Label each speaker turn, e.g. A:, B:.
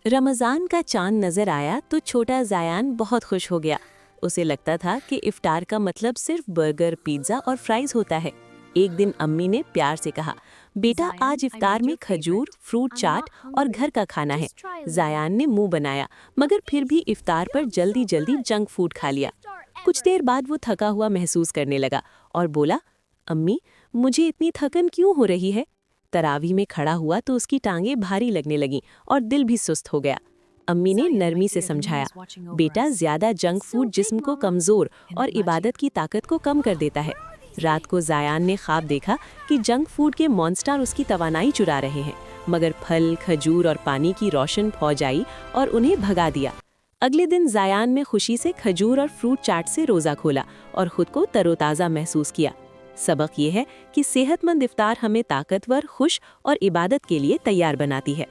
A: रमज़ान का चांद नजर आया तो छोटा ज़ायान बहुत खुश हो गया। उसे लगता था कि इफ्तार का मतलब सिर्फ बर्गर, पिज्ज़ा और फ्राइज़ होता है। एक दिन अम्मी ने प्यार से कहा, बेटा आज इफ्तार में खजूर, फ्रूट चाट और घर का खाना है। ज़ायान ने मुंह बनाया, मगर फिर भी इफ्तार पर जल्दी जल्दी जंक फूड खा लिया। कुछ देर बाद वो थका हुआ महसूस करने लगा और बोला, अम्मी मुझे इतनी थकन क्यों हो रही है? तरावी में खड़ा हुआ तो उसकी टांगें भारी लगने लगीं और दिल भी सुस्त हो गया। अम्मी ने नरमी से समझाया, बेटा ज्यादा जंक फूड जिस्म को कमजोर और इबादत की ताकत को कम कर देता है। रात को ज़ायान ने ख्वाब देखा कि जंक फूड के मॉन्स्टर उसकी तवानाई चुरा रहे हैं, मगर फल, खजूर और पानी की रोशन फौज आई और उन्हें भगा दिया। अगले दिन ज़ायान ने खुशी से खजूर और फ्रूट चाट से रोज़ा खोला और खुद को तरोताज़ा महसूस किया। सबक ये है कि सेहतमंद इफ्तार हमें ताकतवर, खुश और इबादत के लिए तैयार बनाती है।